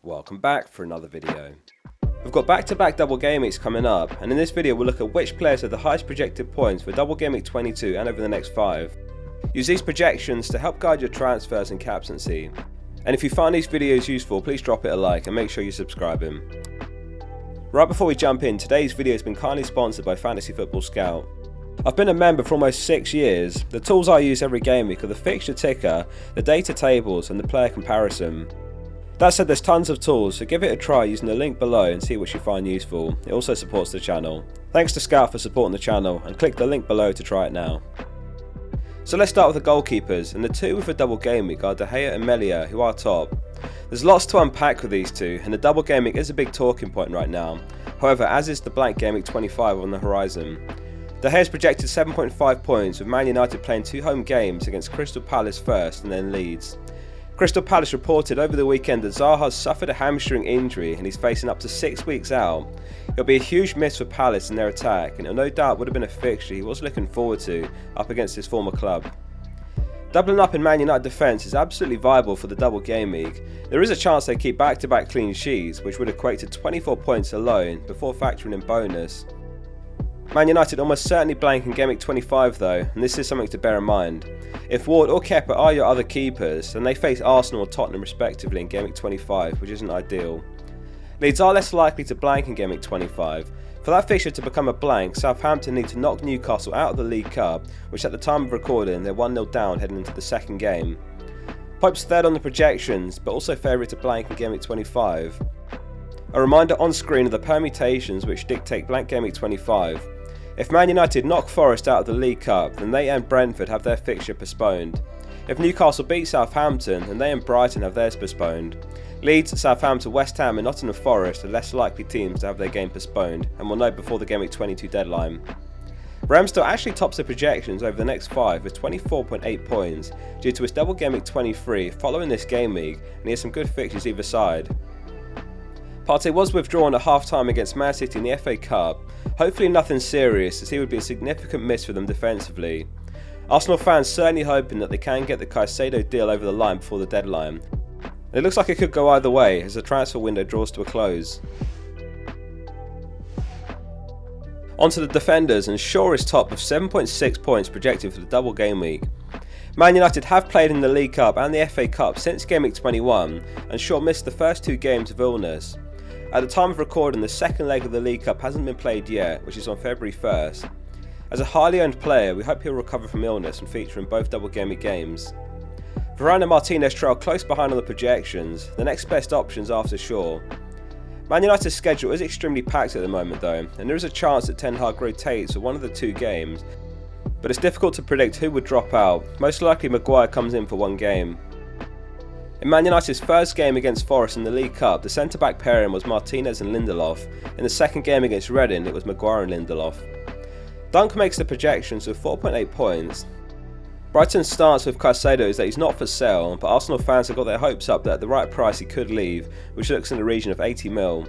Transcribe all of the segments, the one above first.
Welcome back for another video. We've got back-to-back double game weeks coming up, and in this video we'll look at which players have the highest projected points for double game week 22 and over the next 5. Use these projections to help guide your transfers and captaincy. And if you find these videos useful, please drop it a like and make sure you're subscribing. Right before we jump in, today's video has been kindly sponsored by Fantasy Football Scout. I've been a member for almost 6 years. The tools I use every game week are the fixture ticker, the data tables and the player comparison. That said, there's tons of tools, so give it a try using the link below and see what you find useful. It also supports the channel. Thanks to Scout for supporting the channel, and click the link below to try it now. So let's start with the goalkeepers, and the two with a double game week are De Gea and Messi, who are top. There's lots to unpack with these two, and the double game week is a big talking point right now. However, as is the blank game week 25 on the horizon. De Gea is projected 7.5 points, with Man United playing 2 home games against Crystal Palace first and then Leeds. Crystal Palace reported over the weekend that Zaha suffered a hamstring injury and he's facing up to 6 weeks out. It'll be a huge miss for Palace in their attack, and it no doubt would have been a fixture he was looking forward to up against his former club. Doubling up in Man United defence is absolutely viable for the double game week. There is a chance they keep back-to-back clean sheets, which would equate to 24 points alone before factoring in bonus. Man United almost certainly blank in game week 25 though, and this is something to bear in mind. If Ward or Kepa are your other keepers, then they face Arsenal or Tottenham respectively in game week 25, which isn't ideal. Leeds are less likely to blank in game week 25. For that fixture to become a blank, Southampton need to knock Newcastle out of the League Cup, which at the time of recording they're 1-0 down heading into the second game. Pope's third on the projections, but also favourite to blank in game week 25. A reminder on screen of the permutations which dictate blank game week 25. If Man United knock Forest out of the League Cup, then they and Brentford have their fixture postponed. If Newcastle beat Southampton, then they and Brighton have theirs postponed. Leeds, Southampton, West Ham and Nottingham Forest are less likely teams to have their game postponed, and will know before the game week 22 deadline. Ramsdale actually tops the projections over the next 5 with 24.8 points due to his double game week 23 following this game week, and he has some good fixtures either side. Partey was withdrawn at half-time against Man City in the FA Cup. Hopefully nothing serious, as he would be a significant miss for them defensively. Arsenal fans certainly hoping that they can get the Caicedo deal over the line before the deadline. It looks like it could go either way as the transfer window draws to a close. Onto the defenders, and Shaw is top with 7.6 points projected for the double game week. Man United have played in the League Cup and the FA Cup since game week 21, and Shaw missed the first 2 games of illness. At the time of recording, the second leg of the League Cup hasn't been played yet, which is on February 1st. As a highly owned player, we hope he'll recover from illness and feature in both double game week games. Varane and Martinez trail close behind on the projections, the next best options after Shaw. Man United's schedule is extremely packed at the moment though, and there is a chance that Ten Hag rotates for one of the 2 games, but it's difficult to predict who would drop out. Most likely Maguire comes in for 1 game. In Man United's first game against Forest in the League Cup, the centre-back pairing was Martinez and Lindelof. In the second game against Reading, it was Maguire and Lindelof. Dunk makes the projections with 4.8 points. Brighton's stance with Caicedo is that he's not for sale, but Arsenal fans have got their hopes up that at the right price he could leave, which looks in the region of 80 mil.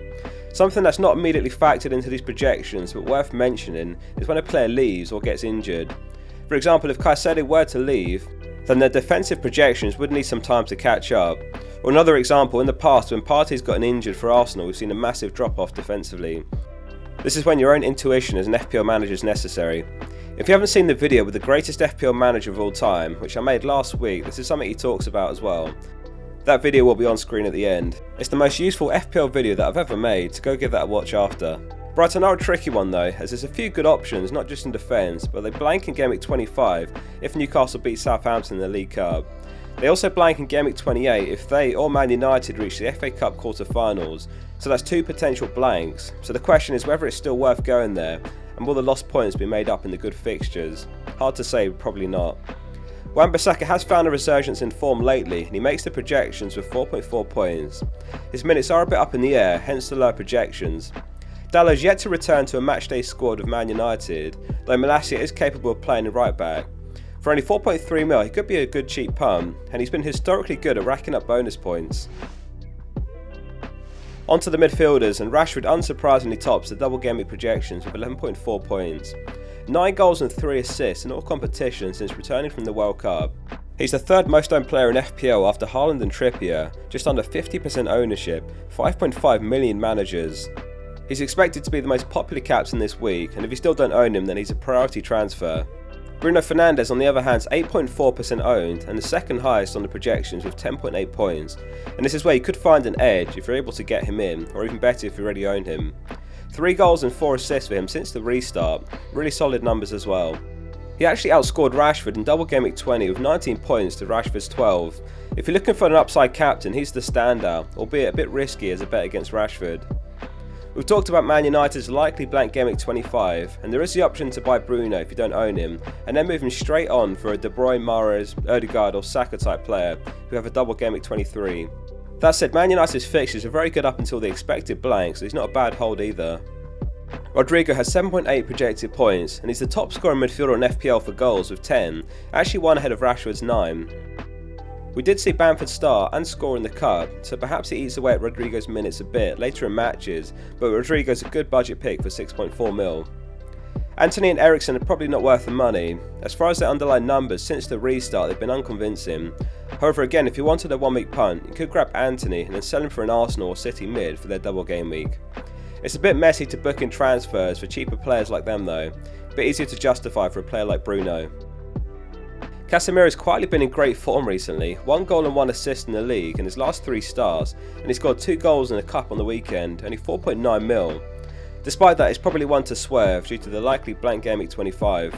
Something that's not immediately factored into these projections, but worth mentioning, is when a player leaves or gets injured. For example, if Caicedo were to leave, then their defensive projections would need some time to catch up. Or another example, in the past when Partey's gotten injured for Arsenal, we've seen a massive drop off defensively. This is when your own intuition as an FPL manager is necessary. If you haven't seen the video with the greatest FPL manager of all time, which I made last week, this is something he talks about as well. That video will be on screen at the end. It's the most useful FPL video that I've ever made, so go give that a watch after. Brighton are a tricky one though, as there's a few good options not just in defence, but they blank in game week 25 if Newcastle beat Southampton in the League Cup. They also blank in game week 28 if they or Man United reach the FA Cup quarter-finals, so that's 2 potential blanks. So the question is whether it's still worth going there, and will the lost points be made up in the good fixtures? Hard to say, probably not. Wan-Bissaka has found a resurgence in form lately, and he makes the projections with 4.4 points. His minutes are a bit up in the air, hence the lower projections. Dallow's yet to return to a matchday squad of Man United, though Malacia is capable of playing in right back. For only 4.3 mil, he could be a good cheap punt, and he's been historically good at racking up bonus points. Onto the midfielders, and Rashford unsurprisingly tops the double game week projections with 11.4 points. 9 goals and 3 assists in all competitions since returning from the World Cup. He's the third most owned player in FPL after Haaland and Trippier, just under 50% ownership, 5.5 million managers. He's expected to be the most popular captain this week, and if you still don't own him then he's a priority transfer. Bruno Fernandes on the other hand is 8.4% owned and the second highest on the projections with 10.8 points, and this is where you could find an edge if you're able to get him in, or even better if you already own him. 3 goals and 4 assists for him since the restart, really solid numbers as well. He actually outscored Rashford in double game week 20 with 19 points to Rashford's 12. If you're looking for an upside captain, he's the standout, albeit a bit risky as a bet against Rashford. We've talked about Man United's likely blank game week 25, and there is the option to buy Bruno if you don't own him, and then move him straight on for a De Bruyne, Mahrez, Odegaard or Saka type player who have a double game week 23. That said, Man United's fixtures are very good up until the expected blank, so he's not a bad hold either. Rodrigo has 7.8 projected points, and he's the top scorer midfielder on FPL for goals with 10, actually one ahead of Rashford's 9. We did see Bamford start and score in the cup, so perhaps he eats away at Rodrigo's minutes a bit later in matches, but Rodrigo's a good budget pick for 6.4 mil. Antony and Eriksen are probably not worth the money. As far as their underlying numbers since the restart, they've been unconvincing. However, again, if you wanted a 1 week punt, you could grab Antony and then sell him for an Arsenal or City mid for their double game week. It's a bit messy to book in transfers for cheaper players like them though, a bit easier to justify for a player like Bruno. Casemiro's quietly been in great form recently, 1 goal and 1 assist in the league in his last 3 starts, and he scored 2 goals in a cup on the weekend, only 4.9 mil. Despite that, it's probably one to swerve due to the likely blank game week 25.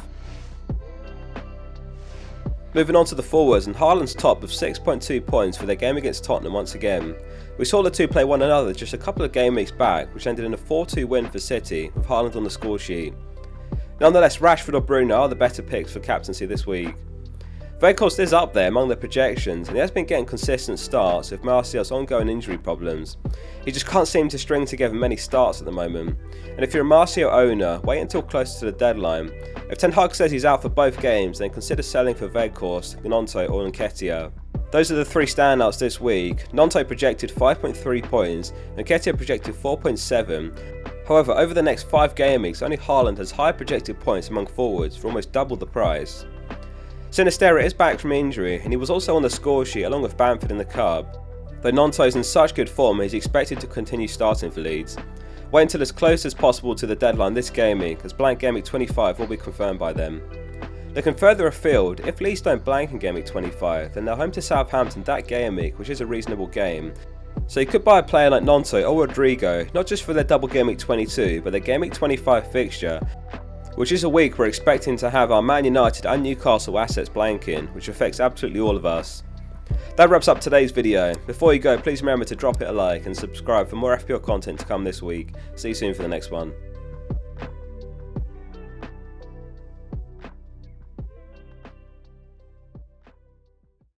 Moving on to the forwards, and Haaland's top with 6.2 points for their game against Tottenham once again. We saw the two play one another just a couple of game weeks back, which ended in a 4-2 win for City, with Haaland on the score sheet. Nonetheless, Rashford or Bruno are the better picks for captaincy this week. Weghorst is up there among the projections, and he has been getting consistent starts with Martial's ongoing injury problems. He just can't seem to string together many starts at the moment, and if you're a Martial owner, wait until closer to the deadline. If Ten Hag says he's out for both games, then consider selling for Weghorst, Gnonto or Nketiah. Those are the 3 standouts this week. Gnonto projected 5.3 points, and Nketiah projected 4.7. However, over the next 5 game weeks, only Haaland has higher projected points among forwards for almost double the price. Sinisterra is back from injury, and he was also on the score sheet along with Bamford in the cup. Though Gnonto is in such good form, he's expected to continue starting for Leeds. Wait until as close as possible to the deadline this game week, as blank game week 25 will be confirmed by then. Looking further afield, if Leeds don't blank in game week 25, then they're home to Southampton that game week, which is a reasonable game. So you could buy a player like Gnonto or Rodrigo, not just for their double game week 22, but their game week 25 fixture, which is a week we're expecting to have our Man United and Newcastle assets blanking, which affects absolutely all of us. That wraps up today's video. Before you go, please remember to drop it a like and subscribe for more FPL content to come this week. See you soon for the next one.